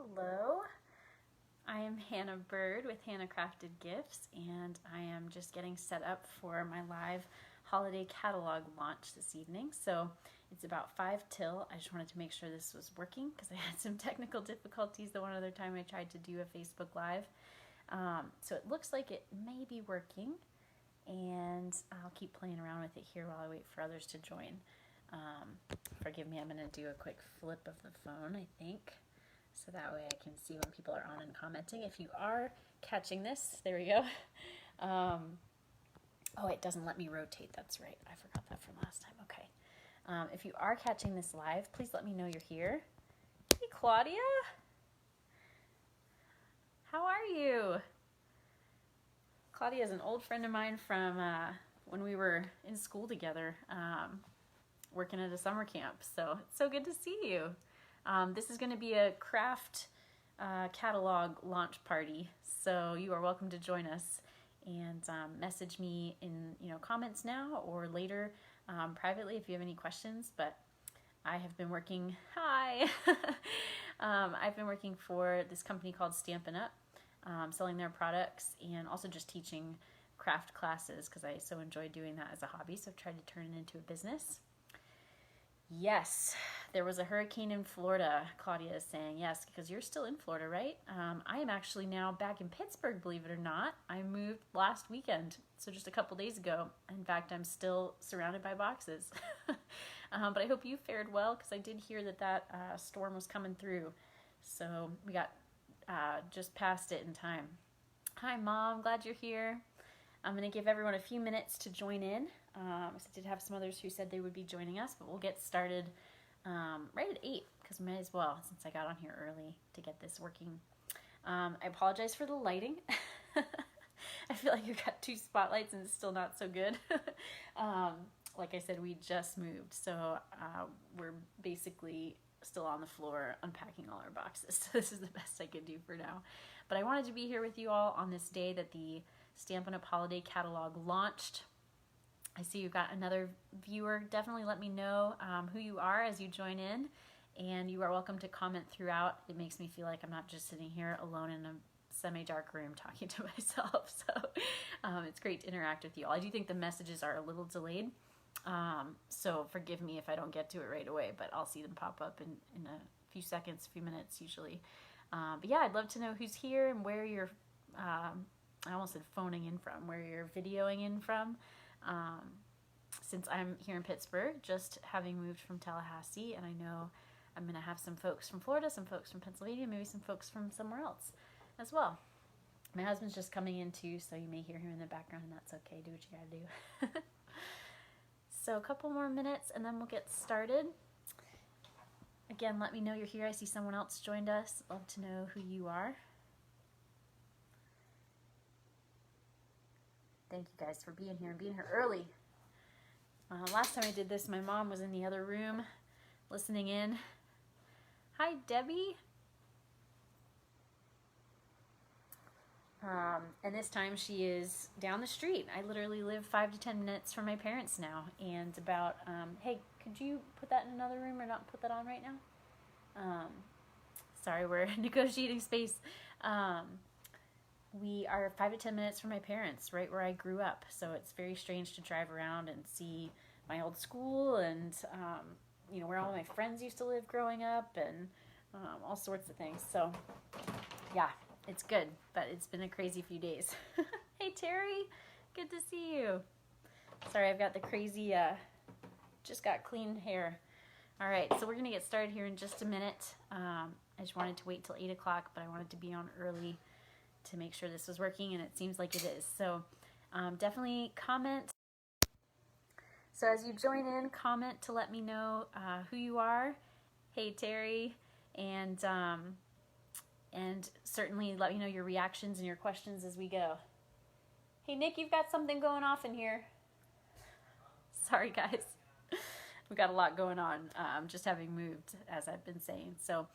Hello, I am Hannah Byrd with Hannah Crafted Gifts, and I am just getting set up for my live holiday catalog launch this evening. So it's about 5 till. I just wanted to make sure this was working because I had some technical difficulties the one other time I tried to do a Facebook Live. So it looks like it may be working, and I'll keep playing around with it here while I wait for others to join. Forgive me, I'm going to do a quick flip of the phone, I think, so that way I can see when people are on and commenting. If you are catching this, there we go. Oh, it doesn't let me rotate, that's right. I forgot that from last time. Okay. If you are catching this live, please let me know you're here. Hey, Claudia. How are you? Claudia is an old friend of mine from when we were in school together, working at a summer camp. So it's so good to see you. This is going to be a craft catalog launch party, so you are welcome to join us, and message me in comments now or later privately if you have any questions. But I have been working, I've been working for this company called Stampin Up, selling their products and also just teaching craft classes because I so enjoy doing that as a hobby, so I've tried to turn it into a business. Yes, there was a hurricane in Florida, Claudia is saying. Yes, because you're still in Florida, right? I am actually now back in Pittsburgh, believe it or not. I moved last weekend, so just a couple days ago. In fact, I'm still surrounded by boxes. But I hope you fared well, because I did hear that storm was coming through. So we got just past it in time. Hi, Mom. Glad you're here. I'm going to give everyone a few minutes to join in. I did have some others who said they would be joining us, but we'll get started right at 8, because we might as well, since I got on here early to get this working. I apologize for the lighting. I feel like you've got 2 spotlights and it's still not so good. Like I said, we just moved, so we're basically still on the floor unpacking all our boxes. So this is the best I could do for now. But I wanted to be here with you all on this day that the Stampin' Up! Holiday Catalog launched. I see you've got another viewer. Definitely let me know who you are as you join in, and you are welcome to comment throughout. It makes me feel like I'm not just sitting here alone in a semi-dark room talking to myself, so it's great to interact with you all. I do think the messages are a little delayed, so forgive me if I don't get to it right away, but I'll see them pop up in a few seconds, a few minutes usually. But yeah, I'd love to know who's here and where you're, I almost said phoning in from, where you're videoing in from. Since I'm here in Pittsburgh, just having moved from Tallahassee, and I know I'm going to have some folks from Florida, some folks from Pennsylvania, maybe some folks from somewhere else as well. My husband's just coming in too, so you may hear him in the background, and that's okay. Do what you gotta do. So a couple more minutes, and then we'll get started. Again, let me know you're here. I see someone else joined us. Love to know who you are. Thank you guys for being here and being here early. Last time I did this, my mom was in the other room listening in. Hi, Debbie. And this time she is down the street. I literally live 5 to 10 minutes from my parents now. And about, hey, could you put that in another room or not put that on right now? Sorry, we're negotiating space. We are 5 to 10 minutes from my parents, right where I grew up. So it's very strange to drive around and see my old school and, where all my friends used to live growing up and all sorts of things. So, yeah, it's good, but it's been a crazy few days. Hey, Terry, good to see you. Sorry, I've got the crazy, just got clean hair. All right, so we're going to get started here in just a minute. I just wanted to wait till 8 o'clock, but I wanted to be on early to make sure this was working, and it seems like it is. So definitely comment. So as you join in, comment to let me know who you are. Hey, Terry, and certainly let me know your reactions and your questions as we go. Hey, Nick, you've got something going off in here. Sorry, guys. We've got a lot going on, just having moved, as I've been saying. So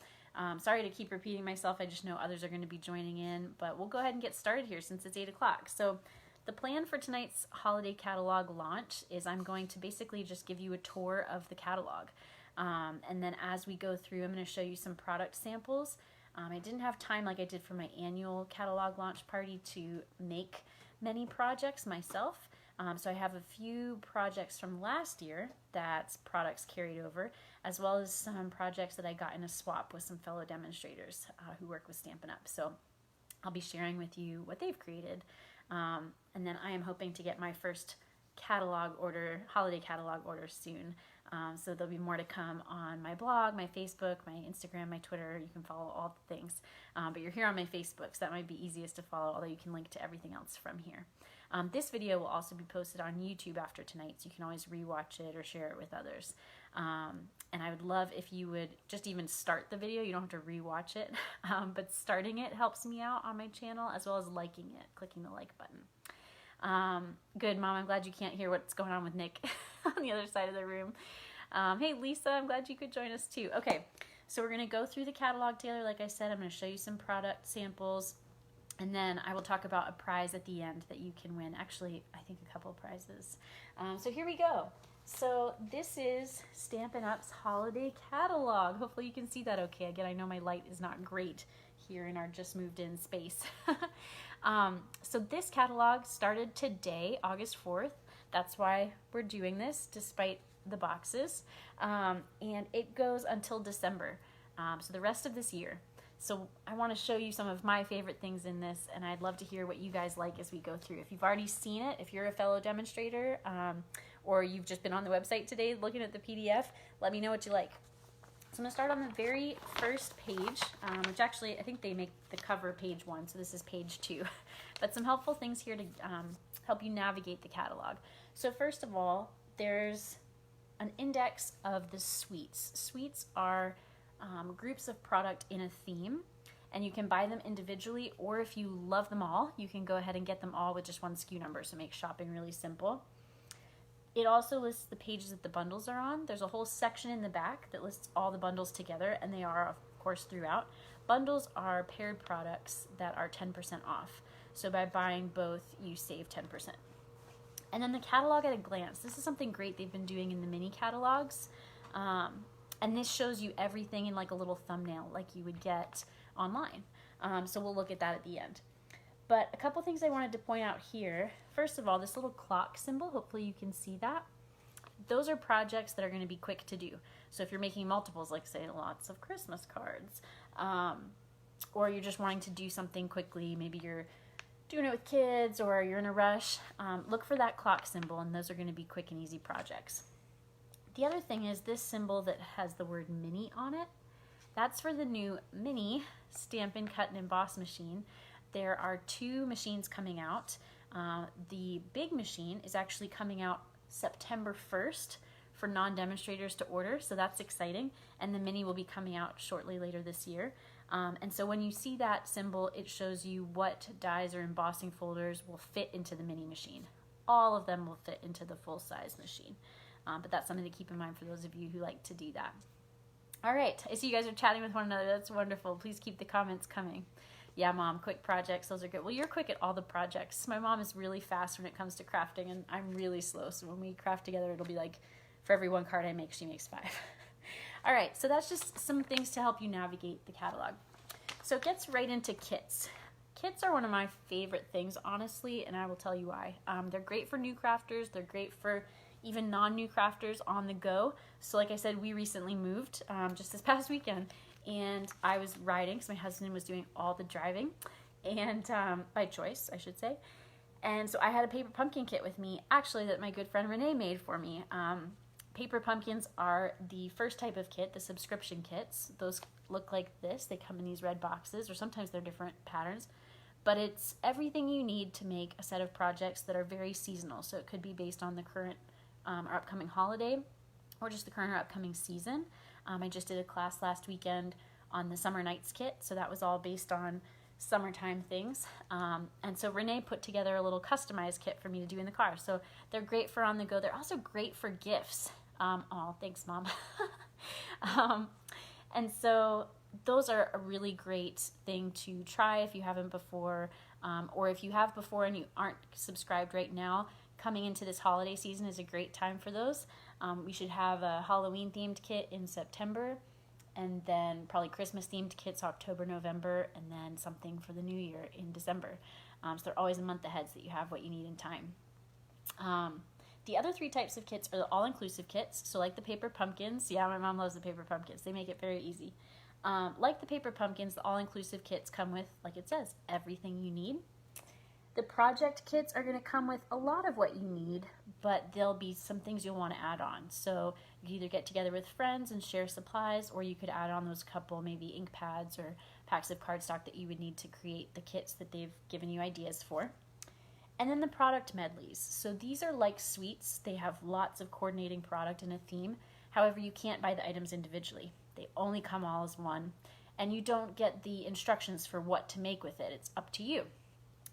sorry to keep repeating myself. I just know others are going to be joining in, but we'll go ahead and get started here since it's 8 o'clock. So the plan for tonight's holiday catalog launch is I'm going to basically just give you a tour of the catalog. And then as we go through, I'm going to show you some product samples. I didn't have time like I did for my annual catalog launch party to make many projects myself. So I have a few projects from last year that's products carried over, as well as some projects that I got in a swap with some fellow demonstrators who work with Stampin' Up. So I'll be sharing with you what they've created. And then I am hoping to get my first catalog order, holiday catalog order soon. So there'll be more to come on my blog, my Facebook, my Instagram, my Twitter. You can follow all the things. But you're here on my Facebook, so that might be easiest to follow, although you can link to everything else from here. This video will also be posted on YouTube after tonight, so you can always rewatch it or share it with others. And I would love if you would just even start the video. You don't have to rewatch it, but starting it helps me out on my channel, as well as liking it, clicking the like button. Good, Mom. I'm glad you can't hear what's going on with Nick on the other side of the room. Hey, Lisa, I'm glad you could join us too. Okay, so we're going to go through the catalog together. Like I said, I'm going to show you some product samples, and then I will talk about a prize at the end that you can win. Actually, I think a couple of prizes. So here we go. So this is Stampin' Up's holiday catalog. Hopefully you can see that okay. Again, I know my light is not great here in our just moved in space. So this catalog started today, August 4th. That's why we're doing this, despite the boxes. And it goes until December, so the rest of this year. So I want to show you some of my favorite things in this, and I'd love to hear what you guys like as we go through. If you've already seen it, if you're a fellow demonstrator, or you've just been on the website today looking at the PDF, let me know what you like. So I'm going to start on the very first page, which actually I think they make the cover page 1, so this is page 2. But some helpful things here to help you navigate the catalog. So first of all, there's an index of the suites. Suites are groups of product in a theme, and you can buy them individually, or if you love them all, you can go ahead and get them all with just one SKU number, so make shopping really simple. It also lists the pages that the bundles are on. There's a whole section in the back that lists all the bundles together, and they are, of course, throughout. Bundles are paired products that are 10% off. So by buying both, you save 10%. And then the catalog at a glance. This is something great they've been doing in the mini catalogs. And this shows you everything in like a little thumbnail like you would get online. So we'll look at that at the end. But a couple things I wanted to point out here. First of all, this little clock symbol, hopefully you can see that. Those are projects that are going to be quick to do. So if you're making multiples, like say lots of Christmas cards, or you're just wanting to do something quickly, maybe you're doing it with kids or you're in a rush, look for that clock symbol, and those are going to be quick and easy projects. The other thing is this symbol that has the word mini on it. That's for the new mini Stampin' Cut and Emboss machine. There are 2 machines coming out. The big machine is actually coming out September 1st for non-demonstrators to order, so that's exciting. And the mini will be coming out shortly later this year. And so when you see that symbol, it shows you what dies or embossing folders will fit into the mini machine. All of them will fit into the full-size machine. But that's something to keep in mind for those of you who like to do that. All right, I see you guys are chatting with one another. That's wonderful. Please keep the comments coming. Yeah, Mom, quick projects, those are good. Well, you're quick at all the projects. My mom is really fast when it comes to crafting, and I'm really slow. So when we craft together, it'll be like for every 1 card I make, she makes 5. All right, so that's just some things to help you navigate the catalog. So it gets right into kits. Kits are one of my favorite things, honestly, and I will tell you why. They're great for new crafters. They're great for even non-new crafters on the go. So like I said, we recently moved just this past weekend, and I was riding because my husband was doing all the driving, and by choice, I should say. And so I had a paper pumpkin kit with me, actually, that my good friend Renee made for me. Paper pumpkins are the first type of kit, the subscription kits. Those look like this. They come in these red boxes, or sometimes they're different patterns. But it's everything you need to make a set of projects that are very seasonal. So it could be based on the current or upcoming holiday, or just the current or upcoming season. I just did a class last weekend on the Summer Nights kit, so that was all based on summertime things. And so Renee put together a little customized kit for me to do in the car. So they're great for on the go. They're also great for gifts. Oh, thanks, Mom. And so those are a really great thing to try if you haven't before, or if you have before and you aren't subscribed right now. Coming into this holiday season is a great time for those. We should have a Halloween themed kit in September, and then probably Christmas themed kits October, November, and then something for the new year in December. So they're always a month ahead so that you have what you need in time. The other 3 types of kits are the all-inclusive kits. So like the paper pumpkins. Yeah, my mom loves the paper pumpkins. They make it very easy. Like the paper pumpkins, the all-inclusive kits come with, like it says, everything you need. The project kits are going to come with a lot of what you need, but there'll be some things you'll want to add on. So you either get together with friends and share supplies, or you could add on those couple maybe ink pads or packs of cardstock that you would need to create the kits that they've given you ideas for. And then the product medleys. So these are like suites. They have lots of coordinating product and a theme. However, you can't buy the items individually. They only come all as one. And you don't get the instructions for what to make with it. It's up to you.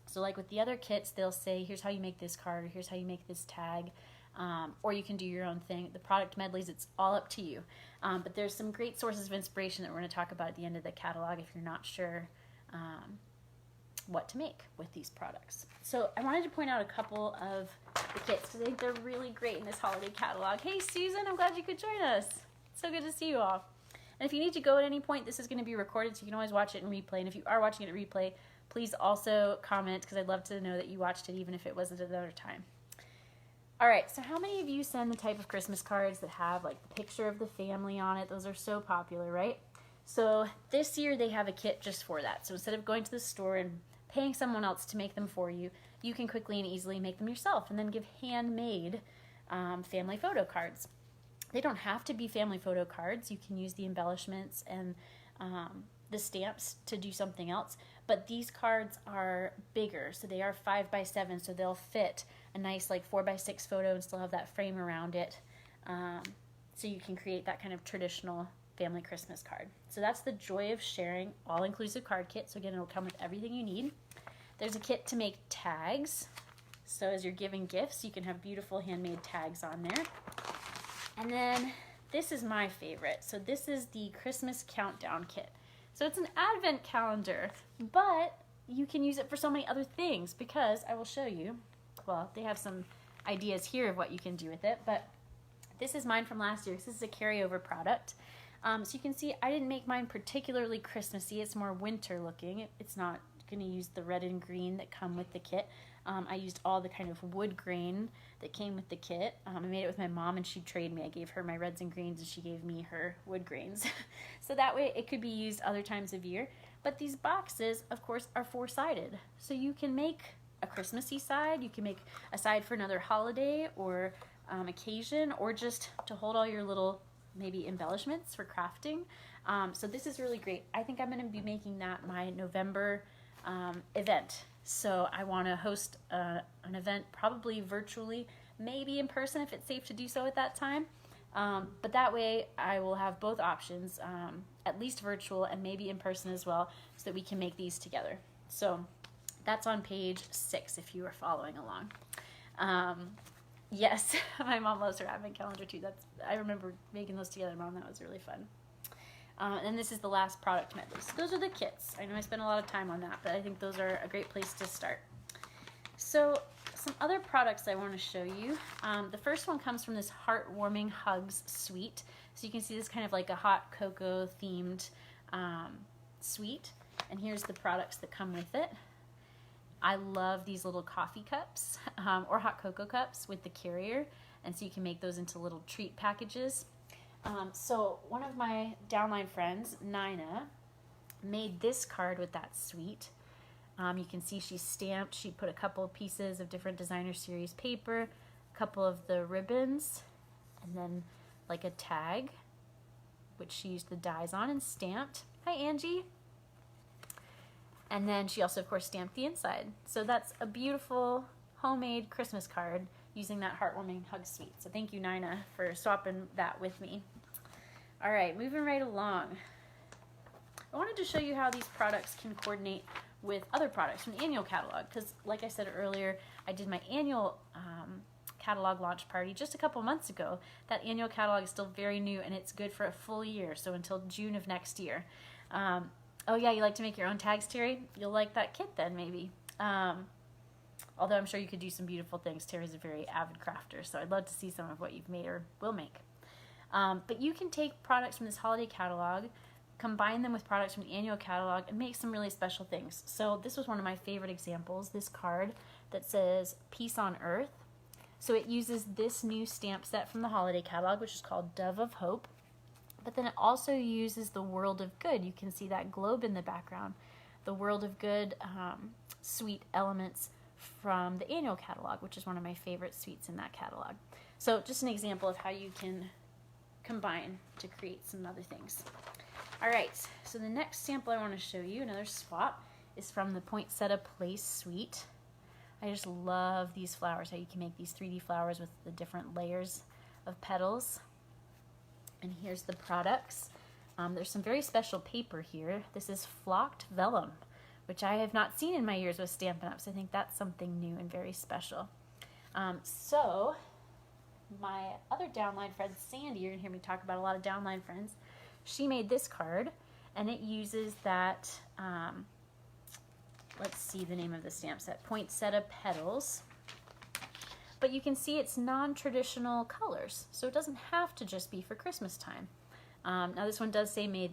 So like with the other kits, they'll say, here's how you make this card, or here's how you make this tag, or you can do your own thing. The product medleys, it's all up to you. But there's some great sources of inspiration that we're going to talk about at the end of the catalog if you're not sure what to make with these products. So I wanted to point out a couple of the kits because I think they're really great in this holiday catalog. Hey Susan, I'm glad you could join us. It's so good to see you all. And if you need to go at any point, this is going to be recorded so you can always watch it in replay. And if you are watching it in replay, please also comment because I'd love to know that you watched it even if it wasn't at another time. All right, so how many of you send the type of Christmas cards that have like the picture of the family on it? Those are so popular, right? So this year they have a kit just for that. So instead of going to the store and paying someone else to make them for you, you can quickly and easily make them yourself and then give handmade family photo cards. They don't have to be family photo cards. You can use the embellishments and the stamps to do something else. But these cards are bigger, so they are 5x7, so they'll fit a nice like 4x6 photo and still have that frame around it. So you can create that kind of traditional family Christmas card. So that's the Joy of Sharing all-inclusive card kit. So again, it'll come with everything you need. There's a kit to make tags. So as you're giving gifts, you can have beautiful handmade tags on there. And then this is my favorite. So this is the Christmas Countdown Kit. So it's an advent calendar, but you can use it for so many other things because I will show you. Well, they have some ideas here of what you can do with it, but this is mine from last year. This is a carryover product. So you can see I didn't make mine particularly Christmassy. It's more winter looking. It's not going to use the red and green that come with the kit. I used all the kind of wood grain that came with the kit. I made it with my mom and she traded me. I gave her my reds and greens and she gave me her wood grains. So that way it could be used other times of year. But these boxes, of course, are 4-sided. So you can make a Christmassy side. You can make a side for another holiday or occasion, or just to hold all your little maybe embellishments for crafting. So this is really great. I think I'm going to be making that my November event. So I want to host an event probably virtually, maybe in person if it's safe to do so at that time. But that way I will have both options, at least virtual and maybe in person as well, so that we can make these together. So that's on page 6 if you are following along. Yes, my mom loves her advent calendar too. I remember making those together, Mom. That was really fun. And this is the last product medley. So those are the kits. I know I spent a lot of time on that, but I think those are a great place to start. So some other products I want to show you. The first one comes from this Heartwarming Hugs suite. So you can see this kind of like a hot cocoa themed suite. And here's the products that come with it. I love these little coffee cups or hot cocoa cups with the carrier. And so you can make those into little treat packages. So one of my downline friends, Nina, made this card with that suite. You can see she stamped. She put a couple of pieces of different designer series paper, a couple of the ribbons, and then like a tag, which she used the dies on and stamped. Hi, Angie. And then she also, of course, stamped the inside. So that's a beautiful homemade Christmas card using that Heartwarming Hug suite. So thank you, Nina, for swapping that with me. All right, moving right along. I wanted to show you how these products can coordinate with other products from the annual catalog, because like I said earlier, I did my annual catalog launch party just a couple months ago. That annual catalog is still very new and it's good for a full year, so until June of next year. Oh yeah, you like to make your own tags, Terry? You'll like that kit then, maybe. Although I'm sure you could do some beautiful things. Terry's a very avid crafter, so I'd love to see some of what you've made or will make. But you can take products from this holiday catalog, combine them with products from the annual catalog, and make some really special things. So this was one of my favorite examples, this card that says Peace on Earth. So it uses this new stamp set from the holiday catalog, which is called Dove of Hope. But then it also uses the World of Good. You can see that globe in the background. The World of Good sweet elements from the annual catalog, which is one of my favorite sweets in that catalog. So just an example of how you can combine to create some other things. All right, so the next sample I want to show you, another swap, is from the Poinsettia Place suite. I just love these flowers, how you can make these 3D flowers with the different layers of petals. And here's the products. There's some very special paper here. This is flocked vellum, which I have not seen in my years with Stampin' Up, so I think that's something new and very special. So my other downline friend, Sandy, you're gonna hear me talk about a lot of downline friends, she made this card, and it uses that, let's see the name of the stamp set, Poinsettia Petals. But you can see it's non-traditional colors, so it doesn't have to just be for Christmas time. Now this one does say "May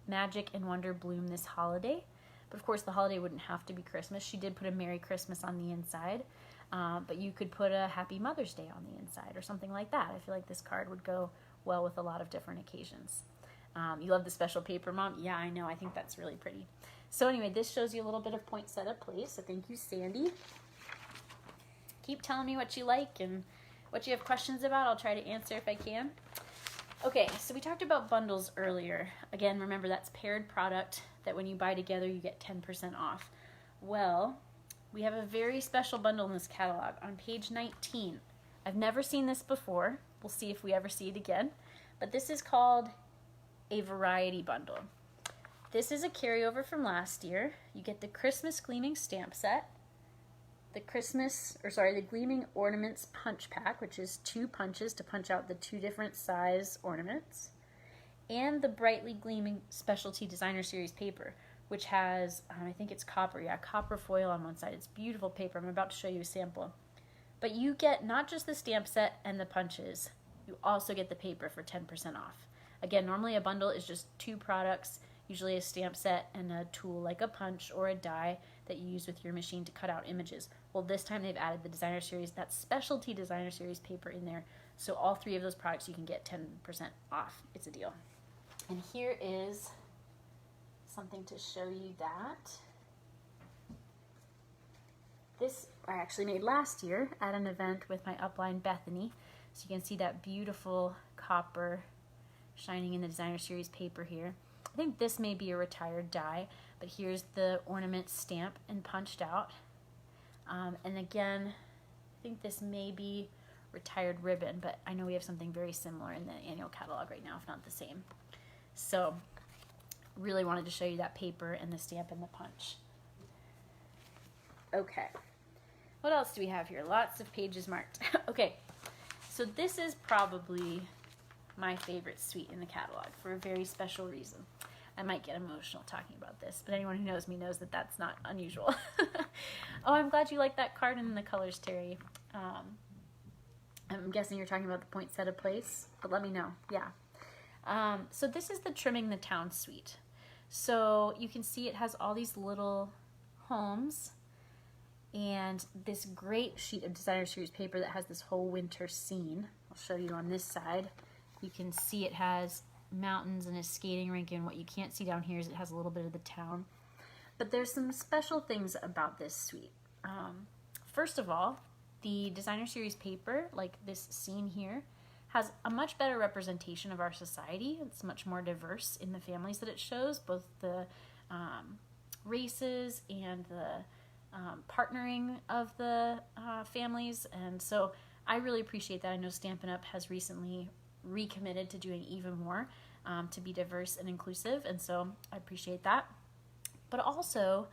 magic and wonder bloom this holiday," but of course the holiday wouldn't have to be Christmas. She did put a Merry Christmas on the inside, but you could put a Happy Mother's Day on the inside or something like that. I feel like this card would go well with a lot of different occasions. You love the special paper, Mom? Yeah, I know. I think that's really pretty. So anyway, this shows you a little bit of Poinsettia Place, so thank you, Sandy. Keep telling me what you like and what you have questions about. I'll try to answer if I can. Okay, so we talked about bundles earlier. Again, remember that's paired product that when you buy together you get 10% off. Well, we have a very special bundle in this catalog on page 19. I've never seen this before. We'll see if we ever see it again. But this is called a variety bundle. This is a carryover from last year. You get the Christmas Gleaming stamp set, the Gleaming Ornaments punch pack, which is 2 punches to punch out the 2 different size ornaments, and the Brightly Gleaming Specialty Designer Series paper, which has, I think it's copper, copper foil on one side. It's beautiful paper. I'm about to show you a sample. But you get not just the stamp set and the punches, you also get the paper for 10% off. Again, normally a bundle is just 2 products, usually a stamp set and a tool like a punch or a die that you use with your machine to cut out images. Well, this time they've added the Designer Series, that Specialty Designer Series paper in there. So all 3 of those products you can get 10% off. It's a deal. And here is something to show you that. This I actually made last year at an event with my upline Bethany. So you can see that beautiful copper shining in the Designer Series paper here. I think this may be a retired die, but here's the ornament stamp and punched out. And again, I think this may be retired ribbon, but I know we have something very similar in the annual catalog right now, if not the same. So really wanted to show you that paper and the stamp and the punch. Okay, what else do we have here? Lots of pages marked. Okay, so this is probably my favorite suite in the catalog for a very special reason. I might get emotional talking about this, but anyone who knows me knows that that's not unusual. Oh, I'm glad you like that card and the colors, Terry. I'm guessing you're talking about the Poinsettia Place, but let me know. Yeah. So this is the Trimming the Town suite. So you can see it has all these little homes and this great sheet of Designer Series paper that has this whole winter scene. I'll show you on this side. You can see it has mountains and a skating rink, and what you can't see down here is it has a little bit of the town. But there's some special things about this suite. First of all, the Designer Series paper, like this scene here, has a much better representation of our society. It's much more diverse in the families that it shows, both the races and the partnering of the families. And so I really appreciate that. I know Stampin' Up! Has recently recommitted to doing even more to be diverse and inclusive, and so I appreciate that. But also,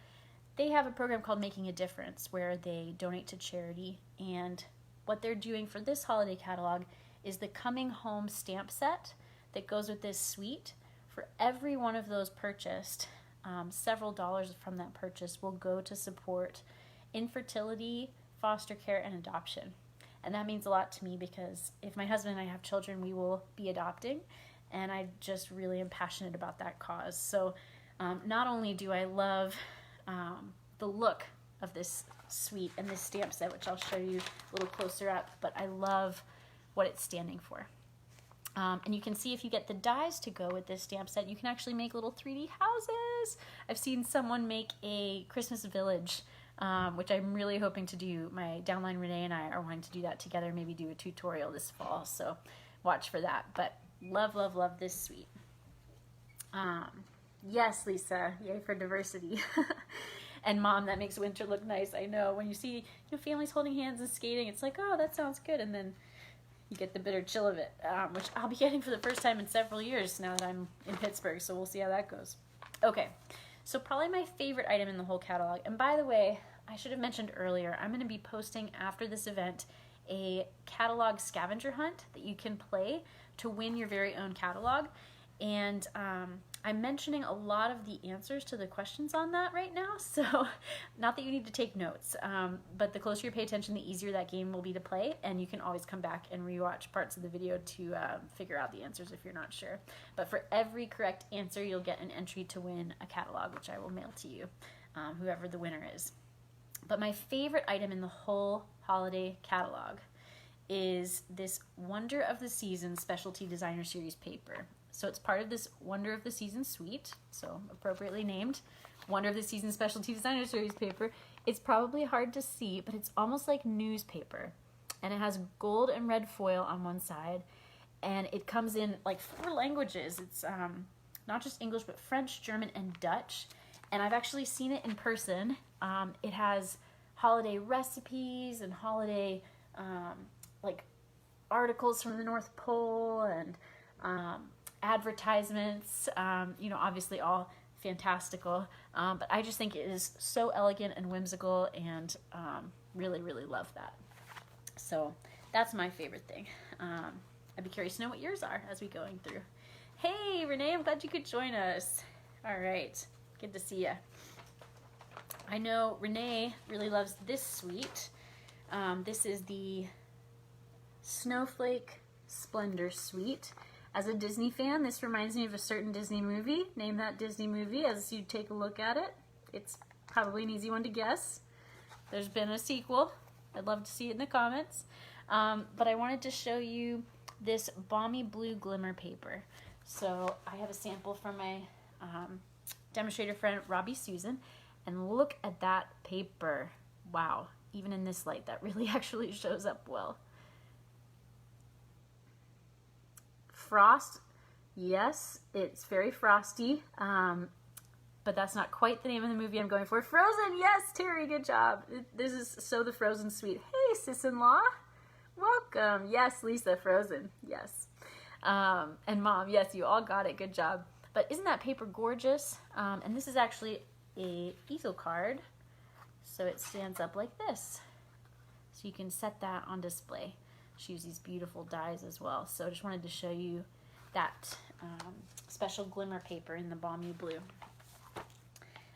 they have a program called Making a Difference where they donate to charity, and what they're doing for this holiday catalog is the Coming Home stamp set that goes with this suite. For every one of those purchased, several dollars from that purchase will go to support infertility, foster care, and adoption. And that means a lot to me because if my husband and I have children, we will be adopting. And I just really am passionate about that cause. So not only do I love the look of this suite and this stamp set, which I'll show you a little closer up, but I love what it's standing for. And you can see if you get the dies to go with this stamp set, you can actually make little 3D houses. I've seen someone make a Christmas village, which I'm really hoping to do. My downline Renee and I are wanting to do that together, maybe do a tutorial this fall, so watch for that. But love, love, love this suite. Yes, Lisa, yay for diversity. And Mom, that makes winter look nice. I know, when you see families holding hands and skating, it's like, oh, that sounds good, and then you get the bitter chill of it, which I'll be getting for the first time in several years now that I'm in Pittsburgh, so we'll see how that goes. Okay, so probably my favorite item in the whole catalog, and by the way, I should have mentioned earlier, I'm going to be posting after this event a catalog scavenger hunt that you can play to win your very own catalog, and I'm mentioning a lot of the answers to the questions on that right now, so not that you need to take notes, but the closer you pay attention, the easier that game will be to play, and you can always come back and rewatch parts of the video to figure out the answers if you're not sure. But for every correct answer, you'll get an entry to win a catalog, which I will mail to you, whoever the winner is. But my favorite item in the whole holiday catalog is this Wonder of the Season Specialty Designer Series paper. So it's part of this Wonder of the Season suite, so appropriately named Wonder of the Season Specialty Designer Series paper. It's probably hard to see, but it's almost like newspaper. And it has gold and red foil on one side, and it comes in like 4 languages. It's not just English, but French, German, and Dutch. And I've actually seen it in person. It has holiday recipes and holiday like articles from the North Pole and advertisements, obviously all fantastical, but I just think it is so elegant and whimsical, and really, really love that. So that's my favorite thing. I'd be curious to know what yours are as we going through. Hey, Renee, I'm glad you could join us. All right, good to see you. I know Renee really loves this suite. This is the Snowflake Splendor Suite. As a Disney fan, this reminds me of a certain Disney movie. Name that Disney movie as you take a look at it. It's probably an easy one to guess. There's been a sequel. I'd love to see it in the comments. But I wanted to show you this balmy blue glimmer paper. So I have a sample from my demonstrator friend, Robbie Susan. And look at that paper. Wow, even in this light, that really actually shows up well. Frost, yes, it's very frosty, but that's not quite the name of the movie I'm going for. Frozen, yes, Terry, good job. This is So the Frozen Suite. Hey, sis-in-law, welcome. Yes, Lisa, Frozen, yes. And Mom, yes, you all got it, good job. But isn't that paper gorgeous? And this is actually a easel card, so it stands up like this. So you can set that on display. She uses these beautiful dies as well. So I just wanted to show you that special glimmer paper in the balmy blue.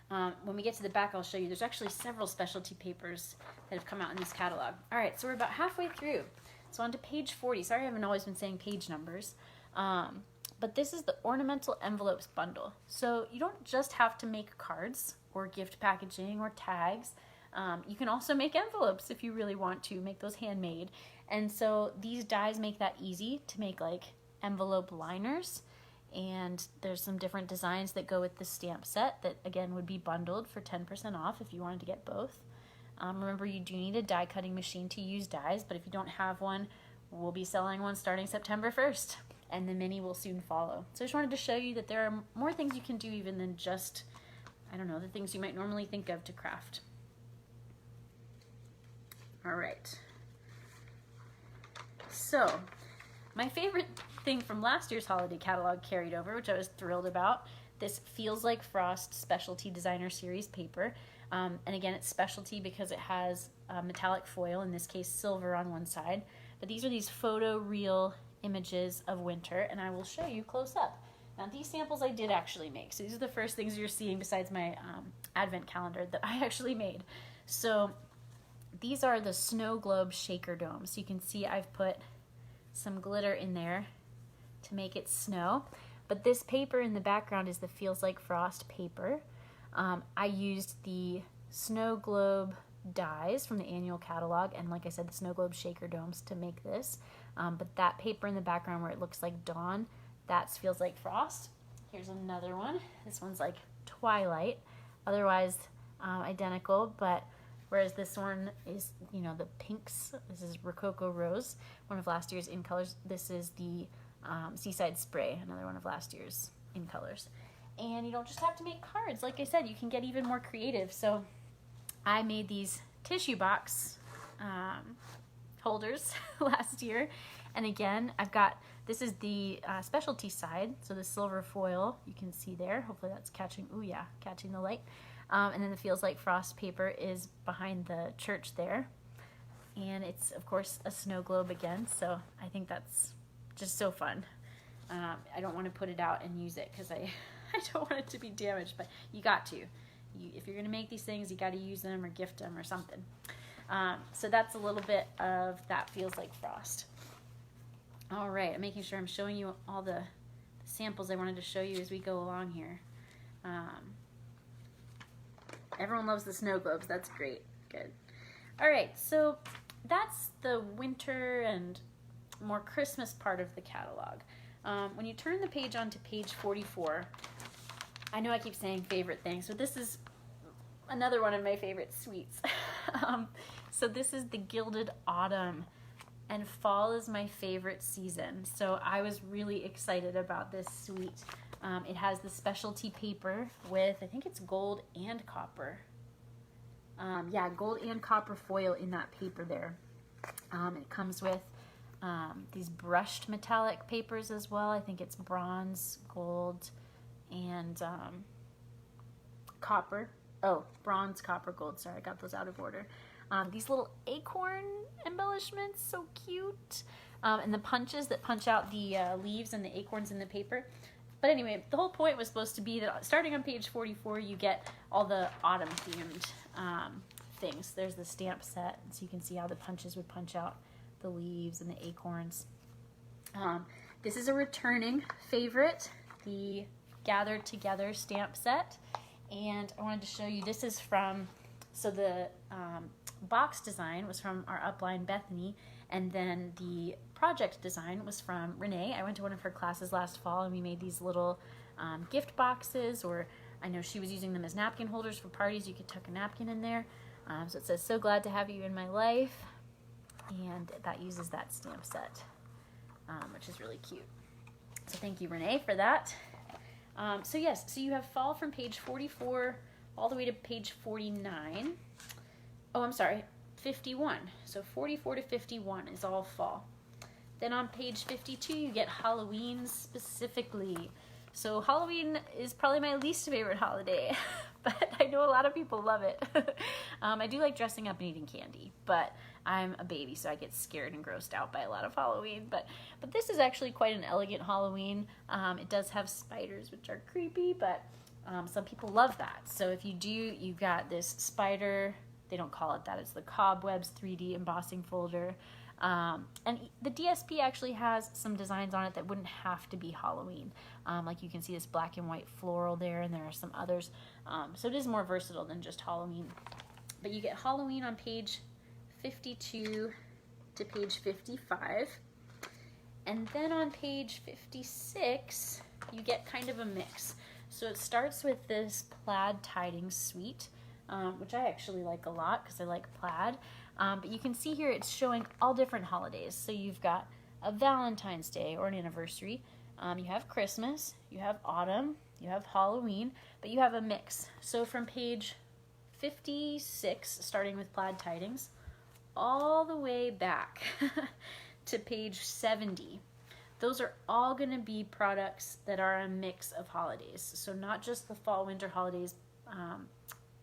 When we get to the back, I'll show you. There's actually several specialty papers that have come out in this catalog. All right, so we're about halfway through. So on to page 40. Sorry, I haven't always been saying page numbers. But this is the Ornamental Envelopes bundle. So you don't just have to make cards or gift packaging or tags. You can also make envelopes if you really want to, make those handmade. And so these dies make that easy to make, like envelope liners. And there's some different designs that go with the stamp set that, again, would be bundled for 10% off if you wanted to get both. Remember, you do need a die cutting machine to use dies, but if you don't have one, we'll be selling one starting September 1st, and the mini will soon follow. So I just wanted to show you that there are more things you can do even than just, I don't know, the things you might normally think of to craft. All right. So, my favorite thing from last year's holiday catalog carried over, which I was thrilled about, this Feels Like Frost Specialty Designer Series paper. And again, it's specialty because it has metallic foil, in this case silver on one side. But these are these photo real images of winter, and I will show you close up. Now these samples I did actually make. So these are the first things you're seeing besides my advent calendar that I actually made. So these are the snow globe shaker domes. So you can see I've put some glitter in there to make it snow. But this paper in the background is the Feels Like Frost paper. I used the snow globe dies from the annual catalog, and like I said, the snow globe shaker domes to make this. But that paper in the background where it looks like dawn, that Feels Like Frost. Here's another one. This one's like Twilight, otherwise identical, but whereas this one is, you know, the pinks. This is Rococo Rose, one of last year's in colors. This is the Seaside Spray, another one of last year's in colors. And you don't just have to make cards. Like I said, you can get even more creative. So I made these tissue box holders last year. And again, I've got, this is the specialty side. So the silver foil, you can see there. Hopefully that's catching, ooh yeah, catching the light. And then the Feels Like Frost paper is behind the church there. And it's, of course, a snow globe again. So I think that's just so fun. I don't want to put it out and use it because I don't want it to be damaged, but you got to. If you're going to make these things, you got to use them or gift them or something. So that's a little bit of that Feels Like Frost. All right, I'm making sure I'm showing you all the samples I wanted to show you as we go along here. Everyone loves the snow globes. That's great. Good. All right, so that's the winter and more Christmas part of the catalog. When you turn the page onto page 44, I know I keep saying favorite things, so this is another one of my favorite suites. So this is the Gilded Autumn, and fall is my favorite season. So I was really excited about this suite. It has the specialty paper with, I think it's gold and copper. Yeah, gold and copper foil in that paper there. It comes with these brushed metallic papers as well. I think it's bronze, gold, and copper. Oh, bronze, copper, gold. Sorry, I got those out of order. These little acorn embellishments, so cute. And the punches that punch out the leaves and the acorns in the paper. But anyway, the whole point was supposed to be that starting on page 44, you get all the autumn-themed things. There's the stamp set, so you can see how the punches would punch out the leaves and the acorns. This is a returning favorite, the Gathered Together stamp set. And I wanted to show you, this is from, so the box design was from our upline Bethany, and then the project design was from Renee. I went to one of her classes last fall, and we made these little gift boxes, or I know she was using them as napkin holders for parties. You could tuck a napkin in there. So it says, "So glad to have you in my life," and that uses that stamp set, which is really cute. So thank you, Renee, for that. So yes, so you have fall from page 44 all the way to page 49. Oh, I'm sorry, 51. So 44 to 51 is all fall. Then on page 52, you get Halloween specifically. So Halloween is probably my least favorite holiday, but I know a lot of people love it. I do like dressing up and eating candy, but I'm a baby, so I get scared and grossed out by a lot of Halloween. But this is actually quite an elegant Halloween. It does have spiders, which are creepy, but some people love that. So if you do, you've got this spider, they don't call it that, it's the Cobwebs 3D embossing folder. And the DSP actually has some designs on it that wouldn't have to be Halloween. Like you can see this black and white floral there, and there are some others. So it is more versatile than just Halloween. But you get Halloween on page 52 to page 55. And then on page 56, you get kind of a mix. So it starts with this plaid tidings suite, which I actually like a lot because I like plaid. But you can see here it's showing all different holidays. So you've got a Valentine's Day or an anniversary. You have Christmas, you have autumn, you have Halloween, but you have a mix. So from page 56, starting with plaid tidings, all the way back to page 70. Those are all going to be products that are a mix of holidays. So not just the fall winter holidays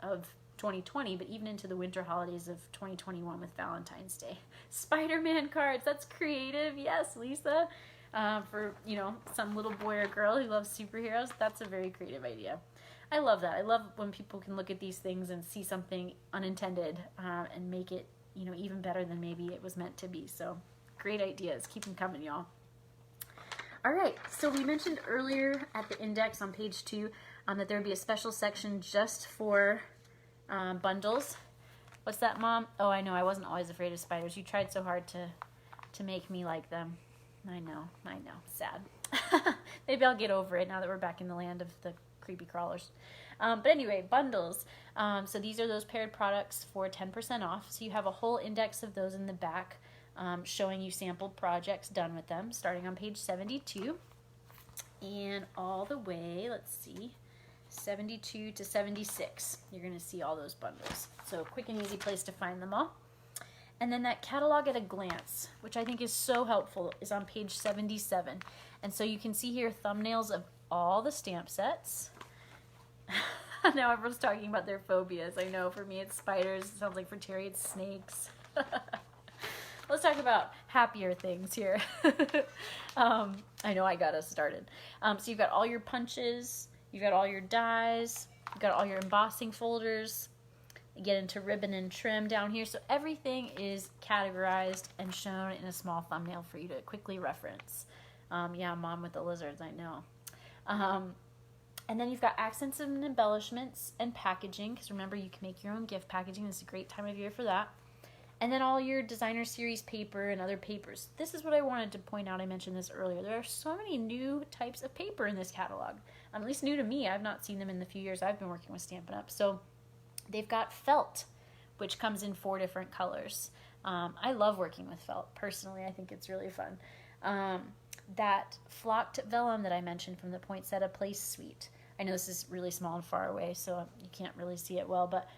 of 2020, but even into the winter holidays of 2021 with Valentine's Day. Spider-Man cards, that's creative. Yes, Lisa. For, you know, some little boy or girl who loves superheroes, that's a very creative idea. I love that. I love when people can look at these things and see something unintended and make it you know, even better than maybe it was meant to be. So great ideas. Keep them coming, y'all. All right, so we mentioned earlier at the index on page 2 that there would be a special section just for bundles. What's that, Mom? Oh, I know. I wasn't always afraid of spiders. You tried so hard to make me like them. I know. Sad. Maybe I'll get over it now that we're back in the land of the creepy crawlers. But anyway, bundles. So these are those paired products for 10% off. So you have a whole index of those in the back, showing you sampled projects done with them, starting on page 72 and all the way, let's see, 72 to 76. You're going to see all those bundles. So quick and easy place to find them all. And then that catalog at a glance, which I think is so helpful, is on page 77. And so you can see here thumbnails of all the stamp sets. Now everyone's talking about their phobias. I know for me it's spiders. It sounds like for Terry it's snakes. Let's talk about happier things here. I know I got us started. So you've got all your punches, you've got all your dies, you've got all your embossing folders. You get into ribbon and trim down here. So everything is categorized and shown in a small thumbnail for you to quickly reference. Yeah, Mom with the lizards, I know. And then you've got accents and embellishments and packaging, because remember, you can make your own gift packaging. This is a great time of year for that. And then all your designer series paper and other papers. This is what I wanted to point out. I mentioned this earlier. There are so many new types of paper in this catalog. At least new to me. I've not seen them in the few years I've been working with Stampin' Up. So they've got felt, which comes in 4 different colors. I love working with felt. Personally, I think it's really fun. That flocked vellum that I mentioned from the Poinsettia Place suite. I know this is really small and far away, so you can't really see it well, but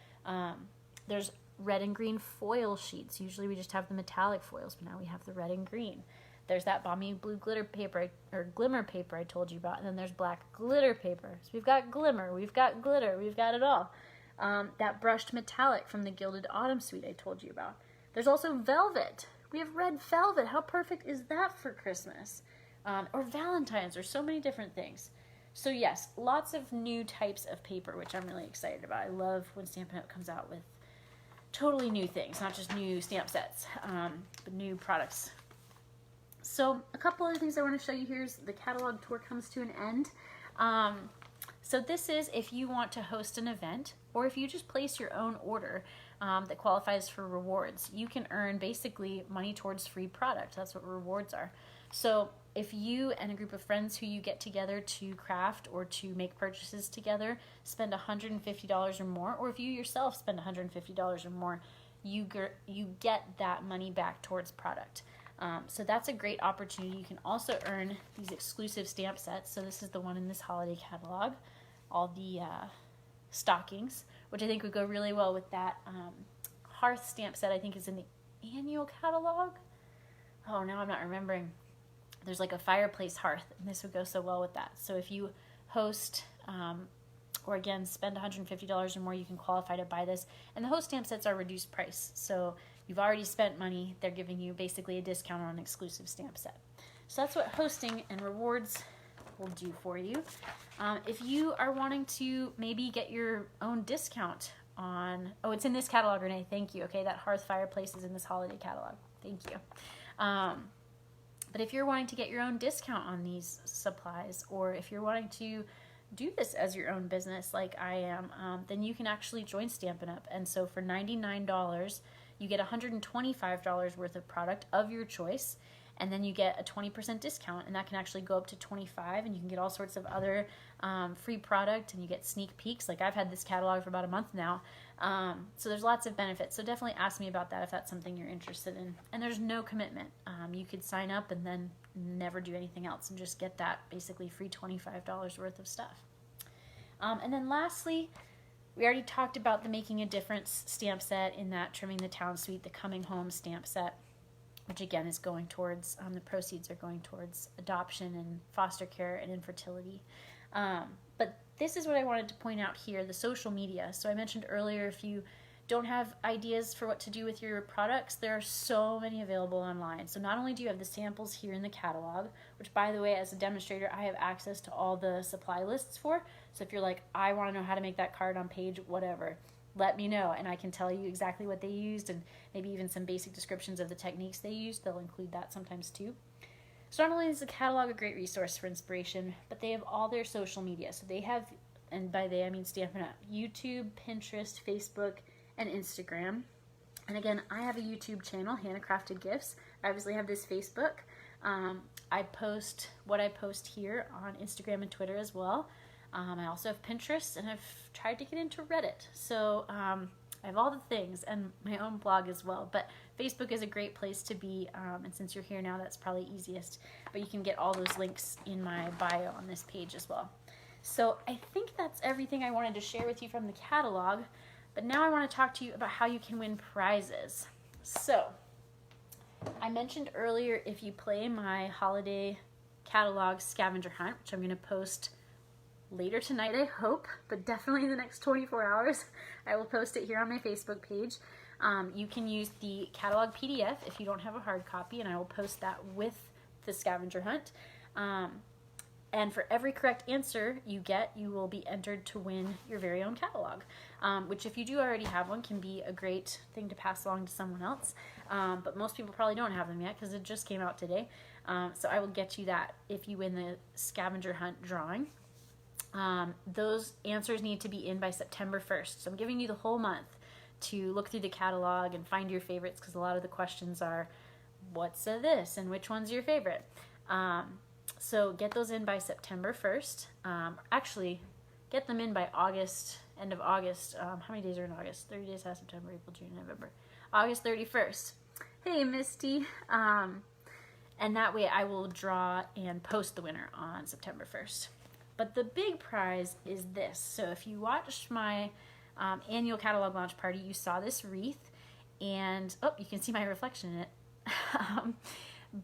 there's red and green foil sheets. Usually we just have the metallic foils, but now we have the red and green. There's that balmy blue glitter paper, or glimmer paper I told you about, and then there's black glitter paper. So we've got glimmer, we've got glitter, we've got it all. That brushed metallic from the Gilded Autumn suite I told you about. There's also velvet. We have red velvet. How perfect is that for Christmas? Or Valentine's, or so many different things. So yes, lots of new types of paper, which I'm really excited about. I love when Stampin' Up! Comes out with totally new things, not just new stamp sets, but new products. So a couple other things I want to show you here is the catalog tour comes to an end. So this is if you want to host an event, or if you just place your own order that qualifies for rewards. You can earn basically money towards free product. That's what rewards are. So if you and a group of friends who you get together to craft or to make purchases together spend $150 or more, or if you yourself spend $150 or more, you get that money back towards product. So that's a great opportunity. You can also earn these exclusive stamp sets. So this is the one in this holiday catalog. All the stockings, which I think would go really well with that hearth stamp set I think is in the annual catalog. Oh, now I'm not remembering. There's like a fireplace hearth, and this would go so well with that. So if you host or again spend $150 or more, you can qualify to buy this. And the host stamp sets are reduced price. So you've already spent money. They're giving you basically a discount on an exclusive stamp set. So that's what hosting and rewards will do for you. If you are wanting to maybe get your own discount on, oh, it's in this catalog, Renee, thank you. Okay, that hearth fireplace is in this holiday catalog. Thank you. But if you're wanting to get your own discount on these supplies, or if you're wanting to do this as your own business like I am, then you can actually join Stampin' Up! And so for $99, you get $125 worth of product of your choice, and then you get a 20% discount, and that can actually go up to $25, and you can get all sorts of other free product, and you get sneak peeks. Like I've had this catalog for about a month now, so there's lots of benefits. So definitely ask me about that if that's something you're interested in. And there's no commitment. You could sign up and then never do anything else and just get that basically free $25 worth of stuff. And then lastly, we already talked about the Making a Difference stamp set in that Trimming the Town suite, the Coming Home stamp set, which again is going towards, the proceeds are going towards adoption and foster care and infertility. But this is what I wanted to point out here, the social media. So I mentioned earlier, if you don't have ideas for what to do with your products, there are so many available online. So not only do you have the samples here in the catalog, which by the way, as a demonstrator, I have access to all the supply lists for. So if you're like, I want to know how to make that card on page whatever, let me know, and I can tell you exactly what they used and maybe even some basic descriptions of the techniques they used. They'll include that sometimes too. So not only is the catalog a great resource for inspiration, but they have all their social media. So they have, and by they I mean Stampin' Up, YouTube, Pinterest, Facebook, and Instagram. And again, I have a YouTube channel, Handcrafted Gifts. I obviously have this Facebook. I post what I post here on Instagram and Twitter as well. I also have Pinterest, and I've tried to get into Reddit. So I have all the things, and my own blog as well. But Facebook is a great place to be, and since you're here now, that's probably easiest. But you can get all those links in my bio on this page as well. So I think that's everything I wanted to share with you from the catalog. But now I want to talk to you about how you can win prizes. So I mentioned earlier, if you play my holiday catalog scavenger hunt, which I'm going to post later tonight, I hope, but definitely in the next 24 hours, I will post it here on my Facebook page. You can use the catalog PDF if you don't have a hard copy, and I will post that with the scavenger hunt. And for every correct answer you get, you will be entered to win your very own catalog, which if you do already have one can be a great thing to pass along to someone else. But most people probably don't have them yet because it just came out today. So I will get you that if you win the scavenger hunt drawing. Those answers need to be in by September 1st. So I'm giving you the whole month to look through the catalog and find your favorites, because a lot of the questions are, what's this and which one's your favorite? So get those in by September 1st. Actually, get them in by August, end of August. How many days are in August? 30 days out of September, April, June, November. August 31st. Hey, Misty. And that way I will draw and post the winner on September 1st. But the big prize is this. So if you watched my annual catalog launch party, you saw this wreath, and oh, you can see my reflection in it.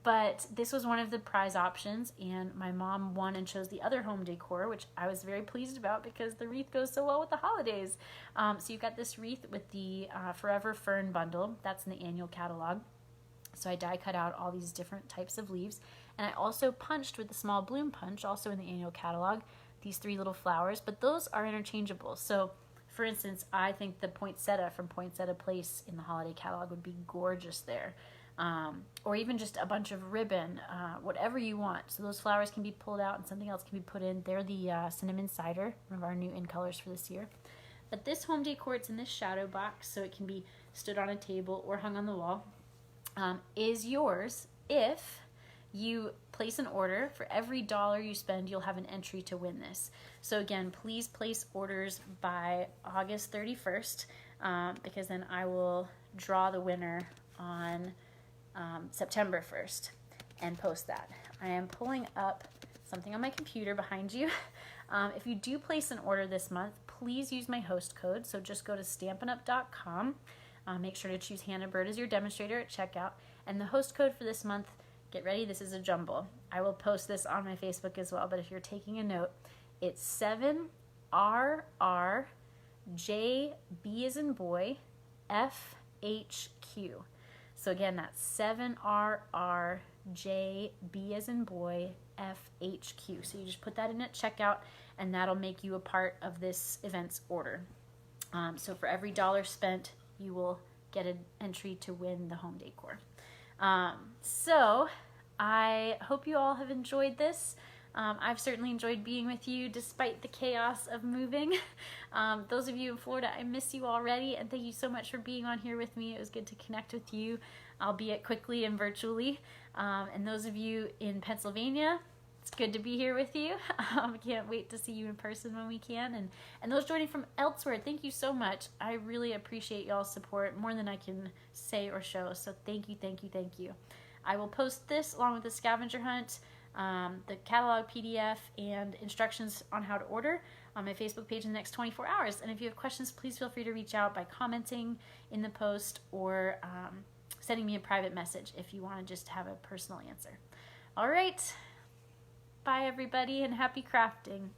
But this was one of the prize options, and my mom won and chose the other home decor, which I was very pleased about because the wreath goes so well with the holidays. So you've got this wreath with the Forever Fern bundle. That's in the annual catalog. So I die cut out all these different types of leaves. And I also punched with the small bloom punch, also in the annual catalog, these 3 little flowers, but those are interchangeable. So for instance, I think the poinsettia from Poinsettia Place in the holiday catalog would be gorgeous there. Or even just a bunch of ribbon, whatever you want. So those flowers can be pulled out and something else can be put in. They're the cinnamon cider, one of our new in colors for this year. But this home decor, it's in this shadow box, so it can be stood on a table or hung on the wall, is yours if you place an order. For every $1 you spend, you'll have an entry to win this. So again, please place orders by August 31st, because then I will draw the winner on September 1st and post that. I am pulling up something on my computer behind you. If you do place an order this month, please use my host code. So just go to stampinup.com. Make sure to choose Hannah Byrd as your demonstrator at checkout. And the host code for this month, get ready, this is a jumble. I will post this on my Facebook as well, but if you're taking a note, it's 7RRJB as in boy, FHQ. So again, that's 7RRJB as in boy, FHQ. So you just put that in at checkout, and that'll make you a part of this event's order. So for every $1 spent, you will get an entry to win the home decor. So I hope you all have enjoyed this. I've certainly enjoyed being with you despite the chaos of moving. Those of you in Florida, I miss you already, and thank you so much for being on here with me. It was good to connect with you, albeit quickly and virtually. And those of you in Pennsylvania, it's good to be here with you. I can't wait to see you in person when we can. And those joining from elsewhere, thank you so much. I really appreciate y'all's support more than I can say or show. So thank you, thank you, thank you. I will post this along with the scavenger hunt, the catalog PDF, and instructions on how to order on my Facebook page in the next 24 hours. And if you have questions, please feel free to reach out by commenting in the post or sending me a private message if you want to just have a personal answer. All right. Bye, everybody, and happy crafting.